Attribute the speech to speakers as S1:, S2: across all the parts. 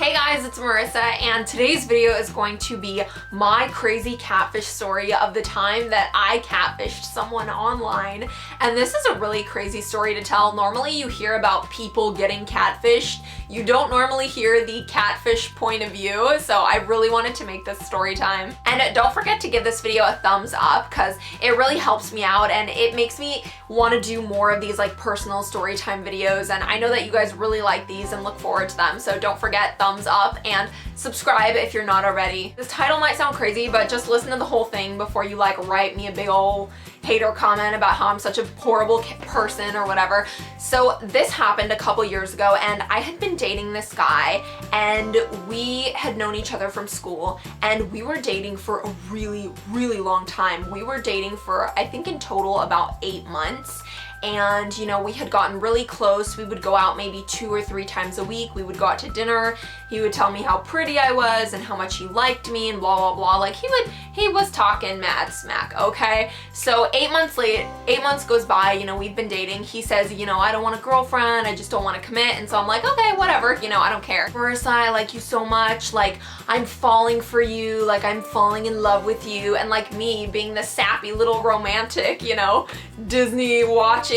S1: Hey guys, it's Marissa, and today's video is going to be my crazy catfish story of the time that I catfished someone online. And this is a really crazy story to tell. Normally you hear about people getting catfished. You don't normally hear the catfish point of view, so I really wanted to make this story time. And don't forget to give this video a thumbs up because it really helps me out and it makes me want to do more of these like personal story time videos, and I know that you guys really like these and look forward to them, so don't forget thumbs up and subscribe if you're not already. This title might sound crazy, but just listen to the whole thing before you like write me a big ol' hater comment about how I'm such a horrible person or whatever. So this happened a couple years ago, and I had been dating this guy and we had known each other from school, and we were dating for a really long time. We were dating for, I think in total, about 8 months. And you know, we had gotten really close. We would go out maybe 2 or 3 times a week. We would go out to dinner. He would tell me how pretty I was and how much he liked me and blah blah blah. Like he was talking mad smack, okay? So 8 months goes by, you know, we've been dating. He says, you know, I don't want a girlfriend, I just don't want to commit. And so I'm like, okay, whatever, you know, I don't care. Marissa, I like you so much, like I'm falling for you, like I'm falling in love with you. And like me being the sappy little romantic, you know, Disney watching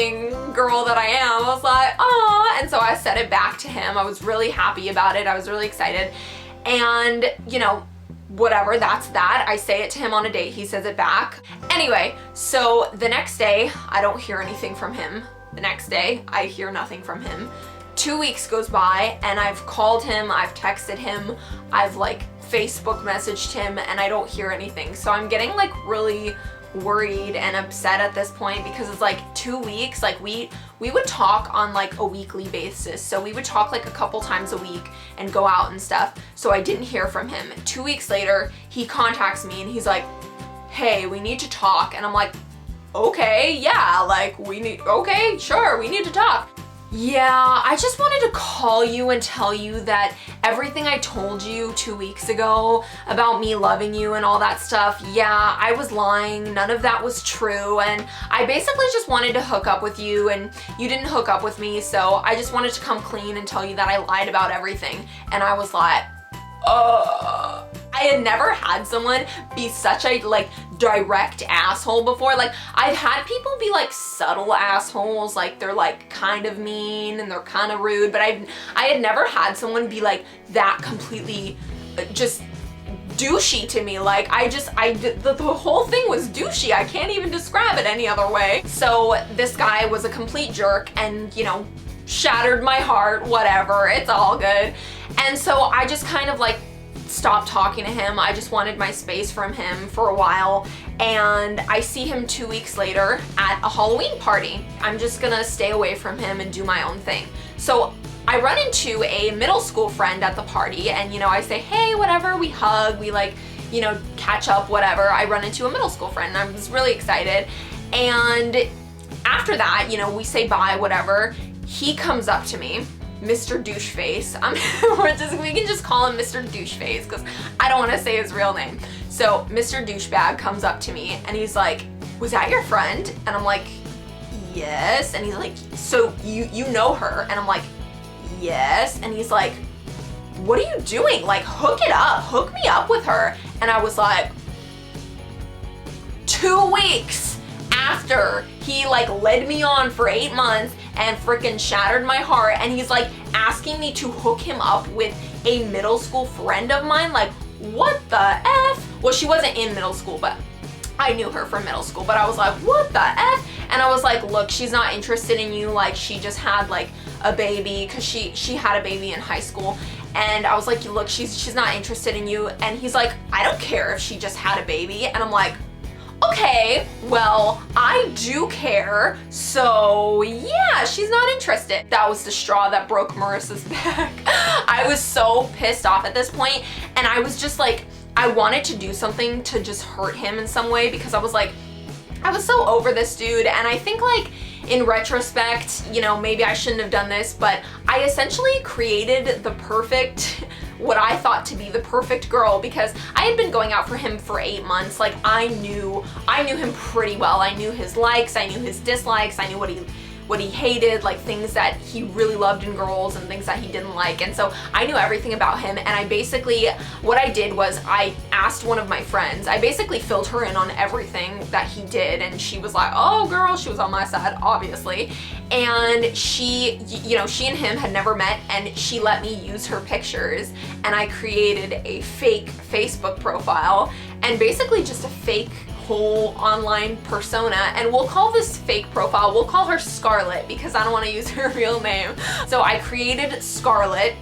S1: girl that I am, I was like, oh, and so I said it back to him. I was really happy about it. I was really excited. And you know, whatever, that's that. I say it to him on a date, he says it back. Anyway, so the next day, I don't hear anything from him. The next day, I hear nothing from him. 2 weeks goes by and I've called him, I've texted him, I've like Facebook messaged him, and I don't hear anything. So I'm getting like really worried and upset at this point because it's like 2 weeks. Like we would talk on like a weekly basis, so we would talk like a couple times a week and go out and stuff. So I didn't hear from him. 2 weeks later he contacts me and he's like, hey, we need to talk. And I'm like, okay, yeah, like okay, sure, we need to talk. Yeah, I just wanted to call you and tell you that everything I told you 2 weeks ago about me loving you and all that stuff, yeah, I was lying. None of that was true, and I basically just wanted to hook up with you, and you didn't hook up with me, so I just wanted to come clean and tell you that I lied about everything. And I was like, I had never had someone be such a like direct asshole before. Like I've had people be like subtle assholes, like they're like kind of mean and they're kind of rude, but I had never had someone be like that completely just douchey to me. Like the whole thing was douchey. I can't even describe it any other way. So this guy was a complete jerk and, you know, shattered my heart, whatever, it's all good. And so I just kind of like stopped talking to him. I just wanted my space from him for a while, and I see him 2 weeks later at a Halloween party. I'm just gonna stay away from him and do my own thing. So I run into a middle school friend at the party, and you know, I say, hey, whatever, we hug, we like, you know, catch up, whatever. I run into a middle school friend and I was really excited. And after that, you know, we say bye, whatever. He comes up to me, Mr. Doucheface. We can just call him Mr. Doucheface because I don't want to say his real name. So Mr. Douchebag comes up to me and he's like, was that your friend? And I'm like, yes. And he's like, so you know her? And I'm like, yes. And he's like, what are you doing? Like, hook it up, hook me up with her. And I was like, 2 weeks after he like led me on for 8 months and freaking shattered my heart, and he's like asking me to hook him up with a middle school friend of mine. Like, what the F? Well, she wasn't in middle school, but I knew her from middle school. But I was like, what the F? And I was like, look, she's not interested in you. Like, she just had like a baby, because she had a baby in high school. And I was like, look, she's not interested in you. And he's like, I don't care if she just had a baby. And I'm like, okay, well, I do care, so yeah, she's not interested. That was the straw that broke Marissa's back. I was so pissed off at this point, and I was just like, I wanted to do something to just hurt him in some way, because I was like, I was so over this dude. And I think like in retrospect, you know, maybe I shouldn't have done this, but I essentially created the perfect, what I thought to be the perfect girl, because I had been going out for him for 8 months. Like I knew him pretty well. I knew his likes, I knew his dislikes, I knew what he hated, like things that he really loved in girls and things that he didn't like. And so I knew everything about him, and I basically, what I did was I asked one of my friends, I basically filled her in on everything that he did, and she was like, oh girl, she was on my side, obviously. And she, you know, she and him had never met, and she let me use her pictures, and I created a fake Facebook profile and basically just a fake whole online persona, and we'll call this fake profile, we'll call her Scarlett because I don't want to use her real name. So I created Scarlett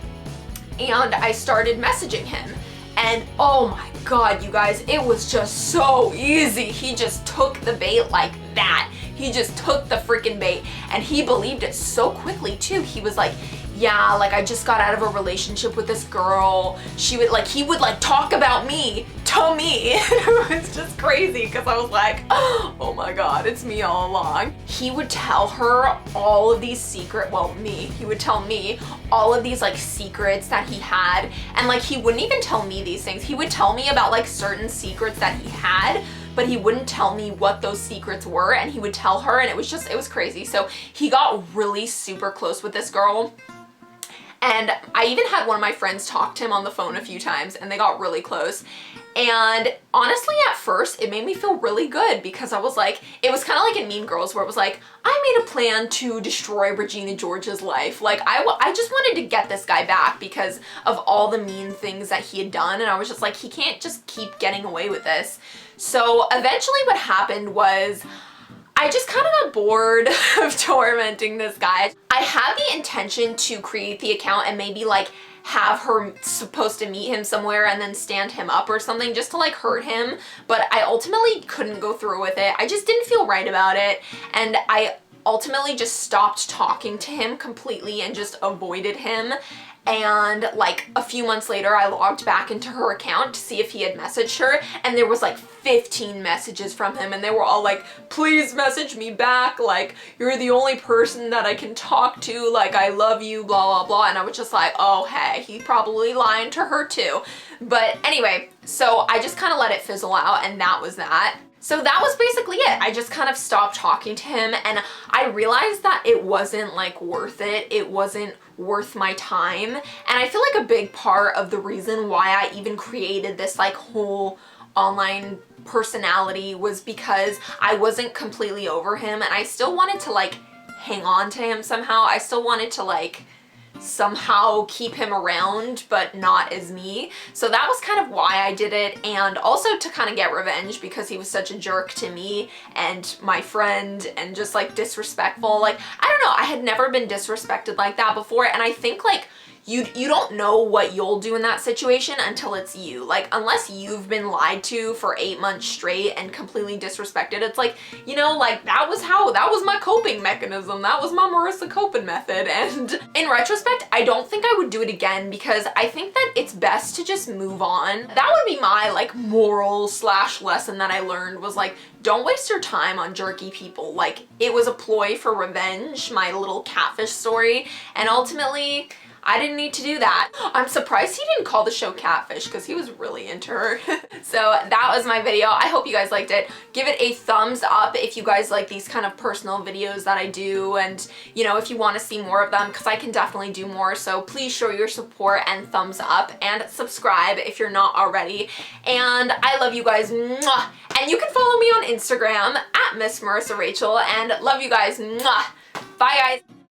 S1: and I started messaging him, and oh my god, you guys, it was just so easy. He just took the bait like that. He just took the freaking bait, and he believed it so quickly too. He was like, yeah, like I just got out of a relationship with this girl. He would like talk about me to me. It was just crazy because I was like, oh my god, it's me all along. He would tell her all of these he would tell me all of these like secrets that he had, and like he wouldn't even tell me these things. He would tell me about like certain secrets that he had, but he wouldn't tell me what those secrets were, and he would tell her, and it was crazy. So he got really super close with this girl. And I even had one of my friends talk to him on the phone a few times, and they got really close. And honestly, at first, it made me feel really good because I was like, it was kind of like in Mean Girls where it was like, I made a plan to destroy Regina George's life. Like, I just wanted to get this guy back because of all the mean things that he had done. And I was just like, he can't just keep getting away with this. So eventually what happened was, I just kind of got bored of tormenting this guy. I had the intention to create the account and maybe like have her supposed to meet him somewhere and then stand him up or something just to like hurt him, but I ultimately couldn't go through with it. I just didn't feel right about it, and I ultimately just stopped talking to him completely and just avoided him. And like a few months later, I logged back into her account to see if he had messaged her, and there was like 15 messages from him, and they were all like, please message me back, like you're the only person that I can talk to, like I love you, blah blah blah. And I was just like, oh hey, he probably lying to her too. But anyway, so I just kind of let it fizzle out, and that was that. So that was basically it. I just kind of stopped talking to him, and I realized that it wasn't like worth it. It wasn't worth my time. And I feel like a big part of the reason why I even created this like whole online personality was because I wasn't completely over him, and I still wanted to like hang on to him somehow. I still wanted to like somehow keep him around, but not as me. So that was kind of why I did it, and also to kind of get revenge because he was such a jerk to me and my friend, and just like disrespectful. Like, I don't know, I had never been disrespected like that before, and I think like you don't know what you'll do in that situation until it's you. Like, unless you've been lied to for 8 months straight and completely disrespected, it's like, you know, like that was my coping mechanism. That was my Marissa coping method. And in retrospect, I don't think I would do it again because I think that it's best to just move on. That would be my like moral / lesson that I learned, was like, don't waste your time on jerky people. Like, it was a ploy for revenge, my little catfish story, and ultimately I didn't need to do that. I'm surprised he didn't call the show Catfish because he was really into her. So that was my video. I hope you guys liked it. Give it a thumbs up if you guys like these kind of personal videos that I do, and you know, if you want to see more of them, because I can definitely do more. So please show your support and thumbs up, and subscribe if you're not already. And I love you guys. Mwah! And you can follow me on Instagram at Miss Marissa Rachel, and love you guys. Mwah! Bye guys.